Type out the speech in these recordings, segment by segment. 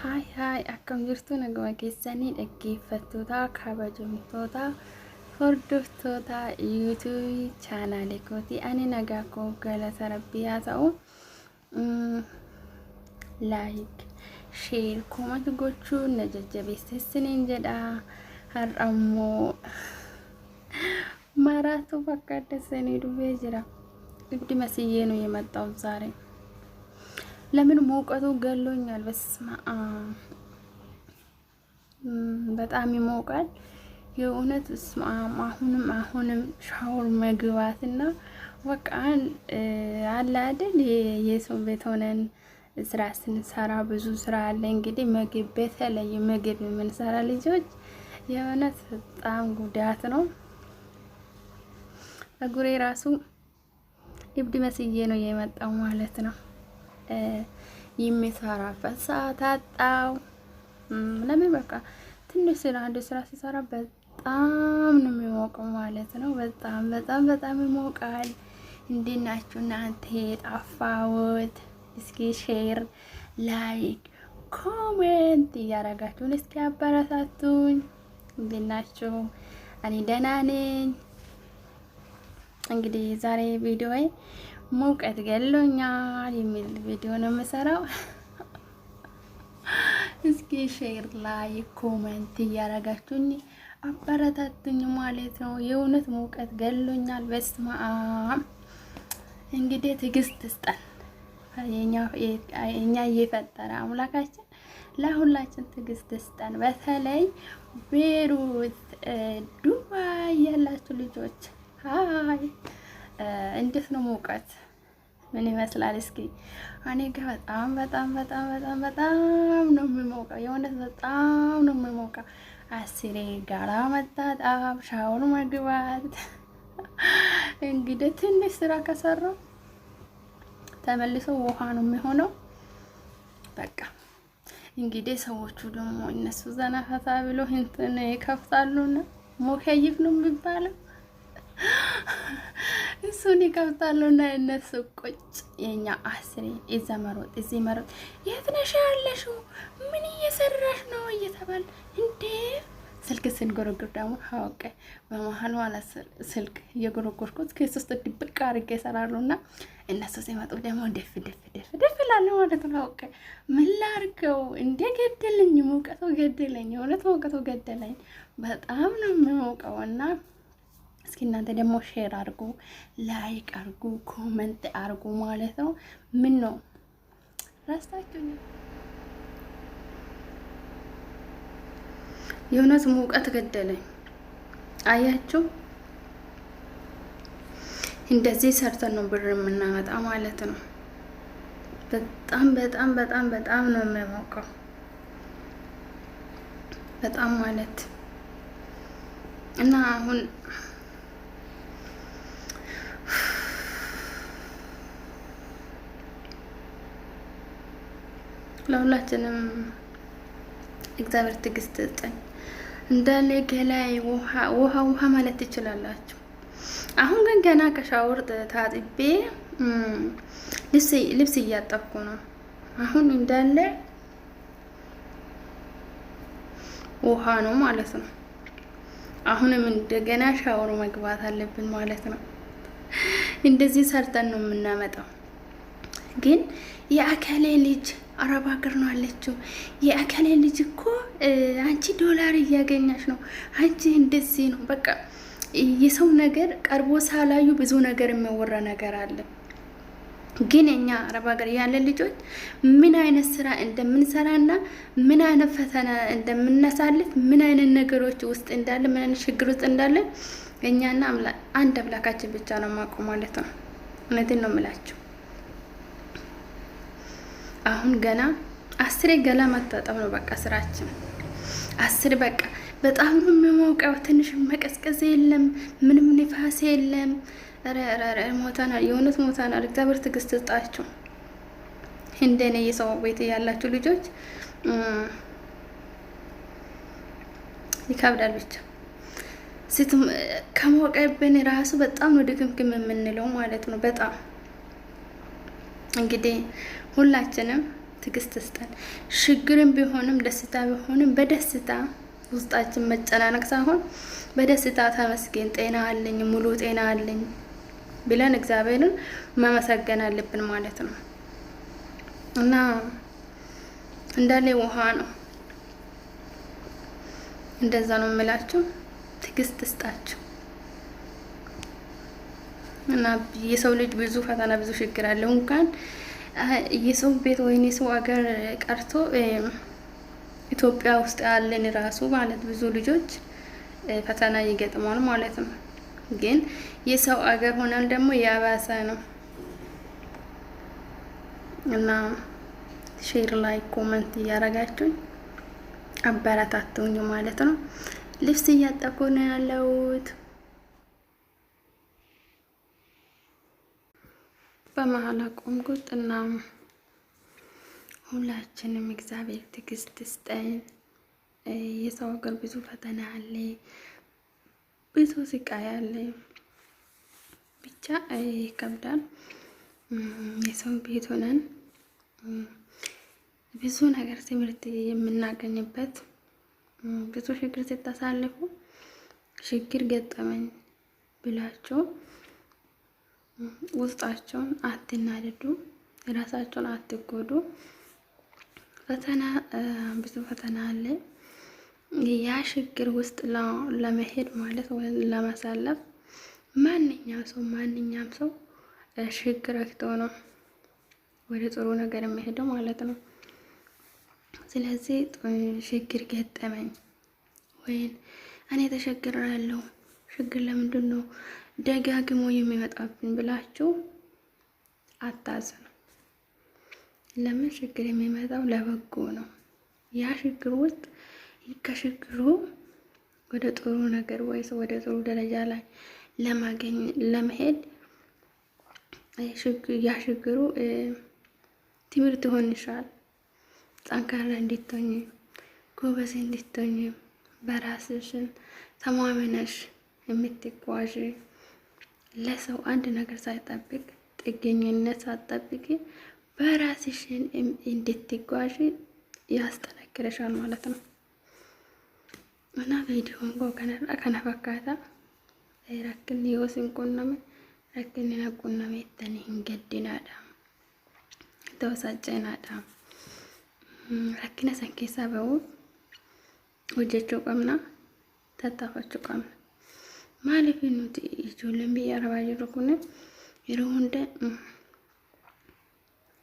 Hai akkam jirtu naguma keessanii dhaggeeffattoota kabajamtoota hordoftoota YouTube chaanaalii kooti ani nagaa koo galata rabbii haa ta'u like share comment gochuun na jajjabeessisiniin jedha har'ammoo maraatu bakka addasanii dhufee jira ibdi masiyyee nu የመጣው ዛሬ ለምን ሙቀቱ ገሎኛል በስማ በጣም ይሞቃል የእውነት አሁንም ሻወር መግባትና በቃ አለ አይደል የሰው ቤት ሆነን ስራ ስንሰራ ብዙ ስራ አለ እንግዲህ ምግብ በተለይ ምግብ የምንሰራ ልጆች የእውነት በጣም ጉዳት ነው አጉሬ ራሱ ibdi መስዬ ነው የመጣው ማለት ነው የሚሰራበት ሰዓት አጣው ለምን በቃ ትንሽ ስራ አንድ ስራ ሲሰራ በጣም ነው የሚሞቀው ማለት ነው በጣም ይሞቃል እንዴናችሁ እናንተ ጣፋውት እስኪ ሼር ላይክ ኮሜንት ያረጋችሁን እስኪ አበረታቱኝ እንዴናችሁ እኔ ደህና ነኝ እንግዲህ ዛሬ ቪዲዮዬ ሙቀት ገሎኛል የሚል ቪዲዮ ነው የምሰራው እስኪ ሼር ላይክ ኮሜንት ያረጋችሁኝ አበረታቱኝ ማለት ነው የእውነት ሙቀት ገሎኛል በስማ እንግዲህ ትግስት ስጠን የኛ እየፈጠረ አምላካችን ለሁላችን ትግስት ስጠን በተለይ ቤሩት ዱባይ ያላችሁ ልጆች ሃይ እንዴት ነው ሙቀት ምን ይመስላል እስኪ እኔ ጋር በጣም ነው የሚሞቀው የእውነት በጣም ነው የሚሞቀው አስሬ ጋራ መጣጣም ሻወር መግባት እንግዲህ ትንሽ ስራ ከሰራው ተመልሶ ውሃ ነው የሚሆነው በቃ እንግዲህ ሰዎቹ ደግሞ እነሱ ዘና ፈታ ብሎ እንትን ይከፍታሉና ሞከይፍ ነው የሚባለው እሱን ይከፍታሉና እነሱ ቁጭ የኛ አስሬ እዘመሮጥ እዚህ መሮጥ የት ነሽ ያለሽው ምን እየሰራሽ ነው እየተባለ እንዴ ስልክ ስንጎረጎር ደግሞ አውቀ በመሃል ማለት ስልክ እየጎረጎርኩት ከሱ ውስጥ ድብቅ አድርጌ እሰራለሁና እነሱ ሲመጡ ደግሞ ደፍ ይላል ማለት ነው አውቀ ምን ላድርገው እንደ ገደለኝ ሙቀቱ ገደለኝ እውነት ሙቀቱ ገደለኝ በጣም ነው የሚሞቀውና እስኪ እናንተ ደግሞ ሼር አድርጉ ላይክ አድርጉ ኮሜንት አድርጉ ማለት ነው ምን ነው ራስታችሁኝ የእውነት ሙቀት ገደለኝ አያችሁ እንደዚህ ሰርተን ነው ብር የምናመጣ ማለት ነው በጣም ነው የሚሞቀው በጣም ማለት እና አሁን ለሁላችንም እግዚአብሔር ትግስት ይስጠን እንዳለ ገላይ ውሃ ማለት ትችላላችሁ አሁን ግን ገና ከሻወር ታጥቤ ልብስ እያጠብኩ ነው አሁን እንዳለ ውሃ ነው ማለት ነው አሁንም እንደገና ሻወር መግባት አለብን ማለት ነው እንደዚህ ሰርተን ነው የምናመጣው ግን የአከሌ ልጅ አረብ ሀገር ነው አለችው የአከሌ ልጅ እኮ አንቺ ዶላር እያገኛሽ ነው አንቺ እንደዚህ ነው በቃ የሰው ነገር ቀርቦ ሳላዩ ብዙ ነገር የሚወራ ነገር አለ ግን እኛ አረብ ሀገር ያለ ልጆች ምን አይነት ስራ እንደምንሰራና ምን አይነት ፈተና እንደምናሳልፍ ምን አይነት ነገሮች ውስጥ እንዳለ ምን አይነት ችግር ውስጥ እንዳለ እኛና አንድ አምላካችን ብቻ ነው ማቆ ማለት ነው እውነቴን ነው የምላችሁ አሁን ገና አስሬ ገላ መታጠብ ነው በቃ ስራችን አስሬ በቃ በጣም ነው የሚሞቀው ትንሽ መቀዝቀዝ የለም ምንም ንፋስ የለም ረረረ ሞታና የእውነት ሞታና እግዚአብሔር ትግስት ይስጣችሁ እንደኔ የሰው ቤት ያላችሁ ልጆች ይከብዳል ብቻ ሲቱም ከሞቀብን ራሱ በጣም ነው ድክምክም የምንለው ማለት ነው በጣም እንግዲህ ሁላችንም ትግስት ስጠን። ችግርም ቢሆንም ደስታ ቢሆንም በደስታ ውስጣችን መጨናነቅ ሳይሆን በደስታ ተመስገን፣ ጤና አለኝ፣ ሙሉ ጤና አለኝ ብለን እግዚአብሔርን መመሰገን አለብን ማለት ነው። እና እንዳለ ውሃ ነው። እንደዛ ነው የምላችሁ። ትግስት ስጣችሁ እና የሰው ልጅ ብዙ ፈተና ብዙ ችግር አለው። እንኳን የሰው ቤት ወይኔ የሰው ሀገር ቀርቶ ኢትዮጵያ ውስጥ ያለን ራሱ ማለት ብዙ ልጆች ፈተና ይገጥማል ማለት ነው። ግን የሰው ሀገር ሆነን ደግሞ ያባሰ ነው እና ሼር ላይ ኮመንት እያረጋችሁኝ አበረታቱኝ ማለት ነው። ልብስ እያጠብኩ ነው ያለሁት። በመሀል አቆምኩት እና ሁላችንም እግዚአብሔር ትዕግስት ስጠን። የሰው ሀገር ብዙ ፈተና አለ፣ ብዙ ስቃይ አለ። ብቻ ይከብዳል። የሰው ቤት ሆነን ብዙ ነገር ትምህርት የምናገኝበት ብዙ ችግር ስታሳልፉ ችግር ገጠመኝ ብላችሁ ውስጣቸውን አትናደዱ፣ ራሳቸውን አትጎዱ። ፈተና ብዙ ፈተና አለ። ያ ችግር ውስጥ ለመሄድ ማለት ወይ ለማሳለፍ ማንኛውም ሰው ችግር አይቶ ነው ወደ ጥሩ ነገር የሚሄደው ማለት ነው። ስለዚህ ችግር ገጠመኝ ወይን እኔ ተቸግሬያለሁ፣ ችግር ለምንድን ነው ደጋግሞ የሚመጣብኝ ብላችሁ አታዝኑ። ለምን ችግር የሚመጣው ለበጎ ነው። ያ ችግር ውስጥ ከችግሩ ወደ ጥሩ ነገር ወይስ ወደ ጥሩ ደረጃ ላይ ለመሄድ ያ ችግሩ ትምህርት ይሆንሻል። ጠንካራ እንድትሆኚ፣ ጎበዝ እንድትሆኚ፣ በራስሽን ተማመነሽ የምትጓዥ ለሰው አንድ ነገር ሳይጠብቅ ጥገኝነት ሳትጠብቂ በራስሽን እንድትጓዥ ያስጠነክረሻል ማለት ነው። እና ቪዲዮን ከነ ፈካታ ረክን ይወስን ቁነመ ረክን ነቁነመ ተኒ እንገድናዳ ተወሳጨናዳ ረክነ ሰንኬሳ በው ወጀቸው ቀምና ተታፈቸው ቀምና ማለፊ ኑቲ ijoolleen biyya arabaa jirru kun yeroo hunda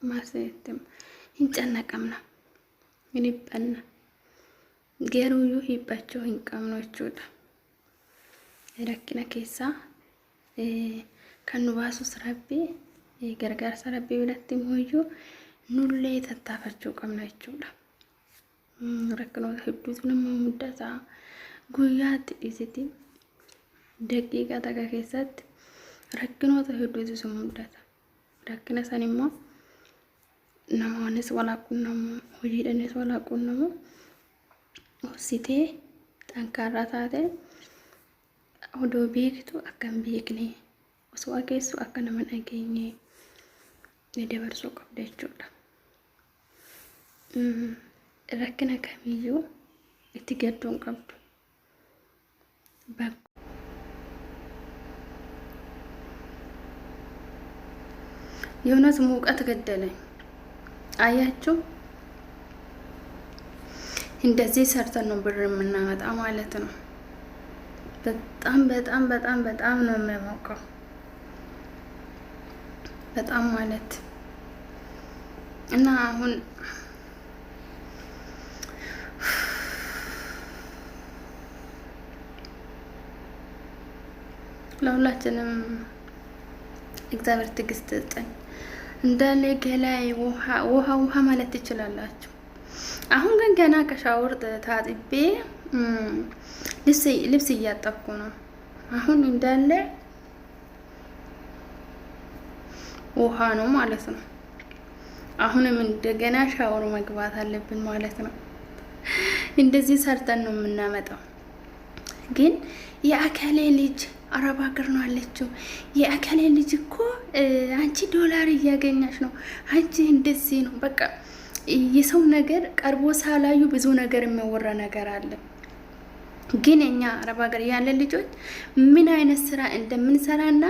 maaseetti hin cannaqamna, hin dhiphanna, garuuyyuu hibbachuu hin qabnu jechuudha. Rakkina keessaa kan nu baasus Rabbii, gargaarsa Rabbii biratti immoo nullee tattaafachuu qabna jechuudha. Rakkinoota hedduutu nama mudata. Guyyaatti dhiisiti daqiiqaa takka keessatti rakkinoota hedduutu sun mudata. Rakkina san immoo namoonnis walaqunnamu, hojiidhanis walaqunnamu obsitee xankaarraa taate odoo beektu akka hin beekne, osoo akeessu akka nama dhageenye dabarsuu qabda jechuudha. Rakkina kamiyyuu itti gadduun qabdu. የእውነት ሙቀት ገደለኝ። አያችሁ፣ እንደዚህ ሰርተን ነው ብር የምናመጣ ማለት ነው። በጣም በጣም በጣም በጣም ነው የሚያሞቀው። በጣም ማለት እና አሁን ለሁላችንም እግዚአብሔር ትዕግስት ይስጠን። እንዳለ ገላይ ውሃ ማለት ትችላላችሁ። አሁን ግን ገና ከሻወር ታጥቤ ልብስ እያጠብኩ ነው። አሁን እንዳለ ውሃ ነው ማለት ነው። አሁንም እንደገና ሻወር መግባት አለብን ማለት ነው። እንደዚህ ሰርተን ነው የምናመጣው። ግን የአካሌ ልጅ አረብ ሀገር ነው አለችው። የአካሌ ልጅ እኮ አንቺ ዶላር እያገኛሽ ነው፣ አንቺ እንደዚህ ነው። በቃ የሰው ነገር ቀርቦ ሳላዩ ብዙ ነገር የሚወራ ነገር አለ። ግን እኛ አረብ ሀገር ያለ ልጆች ምን አይነት ስራ እንደምንሰራና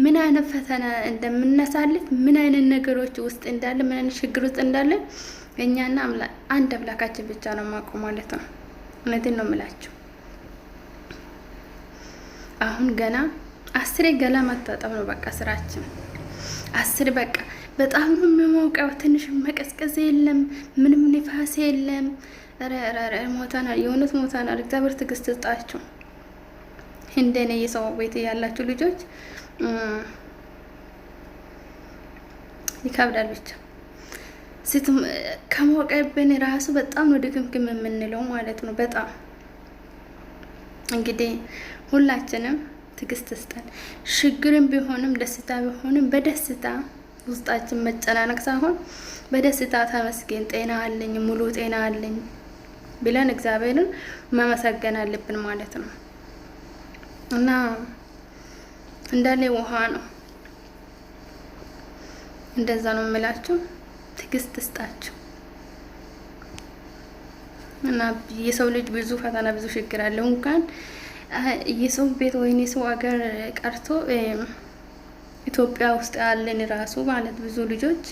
ምን አይነት ፈተና እንደምናሳልፍ ምን አይነት ነገሮች ውስጥ እንዳለ ምን አይነት ችግር ውስጥ እንዳለ እኛና አንድ አምላካችን ብቻ ነው የማውቀው ማለት ነው። እውነቴን ነው የምላችሁ። አሁን ገና 10 ገላ መታጠብ ነው በቃ ስራችን። 10 በቃ በጣም ነው የሚሞቀው። ትንሽ መቀዝቀዝ የለም፣ ምንም ንፋስ የለም። ረ ሞታናል፣ የእውነት ሞታናል። እግዚአብሔር ትዕግስት ይስጣችሁ። እንደኔ የሰው ቤት ያላችሁ ልጆች ይከብዳል ብቻ ከሞቀብን ራሱ በጣም ነው ድክምክም የምንለው ማለት ነው። በጣም እንግዲህ ሁላችንም ትዕግስት ይስጠን። ችግርም ቢሆንም ደስታ ቢሆንም በደስታ ውስጣችን መጨናነቅ ሳይሆን በደስታ ተመስገን፣ ጤና አለኝ፣ ሙሉ ጤና አለኝ ብለን እግዚአብሔርን መመሰገን አለብን ማለት ነው። እና እንዳለ ውሃ ነው። እንደዛ ነው የምላችሁ። ትዕግስት ይስጣችሁ። እና የሰው ልጅ ብዙ ፈተና ብዙ ችግር አለው። እንኳን የሰው ቤት ወይኔ ሰው አገር ቀርቶ ኢትዮጵያ ውስጥ ያለን ራሱ ማለት ብዙ ልጆች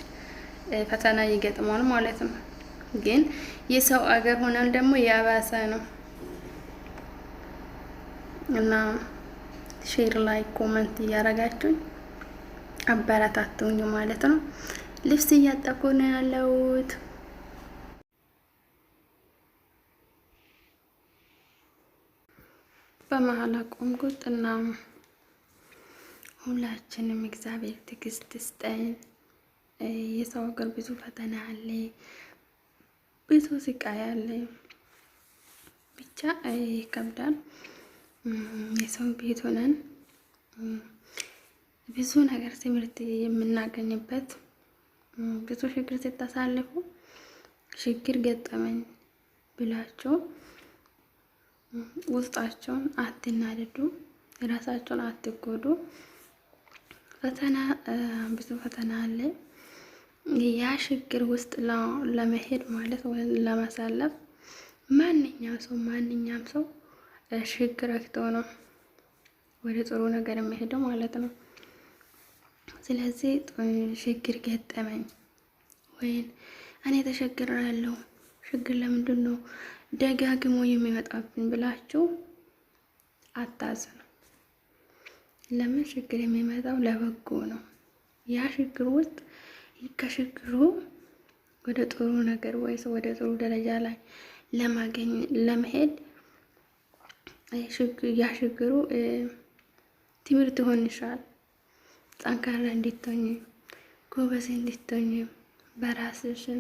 ፈተና ይገጥማል ማለት ነው። ግን የሰው አገር ሆነን ደግሞ ያባሰ ነው። እና ሼር ላይ ኮሜንት እያረጋችሁኝ አበረታቱኝ ማለት ነው። ልብስ እያጠብኩ ነው ያለሁት። በመሀል አቆምኩት እና ሁላችንም እግዚአብሔር ትዕግስት ይስጠን። የሰው ሀገር ብዙ ፈተና አለ፣ ብዙ ስቃይ አለ። ብቻ ይከብዳል። የሰው ቤት ሆነን ብዙ ነገር ትምህርት የምናገኝበት ብዙ ችግር ስታሳልፉ ችግር ገጠመኝ ብላችሁ ውስጣቸውን አትናደዱ፣ ራሳቸውን አትጎዱ። ፈተና ብዙ ፈተና አለ። ያ ችግር ውስጥ ለመሄድ ማለት ወይ ለማሳለፍ ማንኛውም ሰው ችግር አክቶ ነው ወደ ጥሩ ነገር የሚሄደው ማለት ነው። ስለዚህ ችግር ገጠመኝ ወይን እኔ ተቸግሬያለሁ፣ ችግር ለምንድን ነው ደጋግሞ የሚመጣብን ብላችሁ አታዝኑ። ለምን ችግር የሚመጣው ለበጎ ነው። ያ ችግር ውስጥ ከችግሩ ወደ ጥሩ ነገር ወይስ ወደ ጥሩ ደረጃ ላይ ለመሄድ ያ ችግሩ ትምህርት ይሆንሻል። ጠንካራ እንድትሆኚ፣ ጎበዝ እንድትሆኚ፣ በራስሽን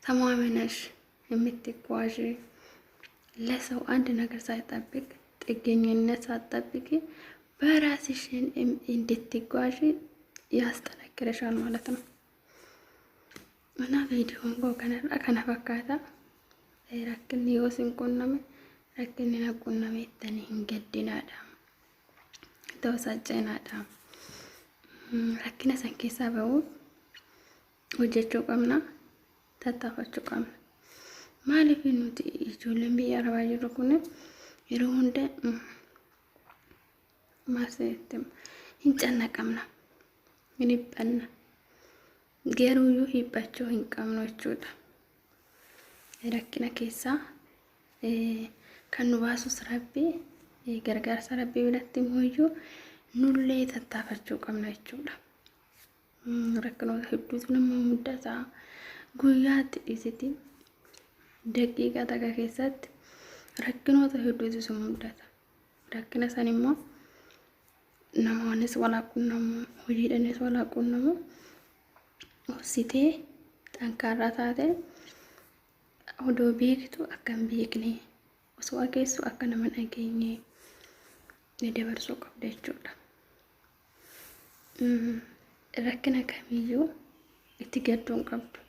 ተማመነሽ የምትጓዥ ለሰው አንድ ነገር ሳይጠብቅ ጥገኝነት ሳትጠብቂ በራስሽን እንድትጓዥ ያስጠነክረሻል ማለት ነው። እና ቪዲዮን kana fakkaata rakkinni yoo sin qunname rakkinni na qunname ittanii hin gaddinaadha, tawsaccenaadha. Rakkina san keessaa bahuu hojjechuu qabna, tattaafachuu qabna. Maaliif nuti ijoolleen biyya arabaa jirru kun yeroo hunda maaseetti hin cannaqamna, hin dhiphanna. Garuu hibbachuu hin qabnu jechuudha. Rakkina keessaa kan nu baasus Rabbi, gargaarsa Rabbi biratti immoo nullee tattaafachuu qabna jechuudha. Rakkinoota hedduutu nama mudata. Guyyaatti dhiisiti daqiiqaa takka keessatti rakkinoota hedduutu si mudata. Rakkina san immoo namoonnis walaqunnamu, hojiidhanis walaqunnamu. Obsitee xankaarraa taate odoo beektu akka hin beekne, osoo akeessu akka nama dhageenye dabarsuu qabda jechuudha. Rakkina kamiyyuu itti gadduu hin qabdu.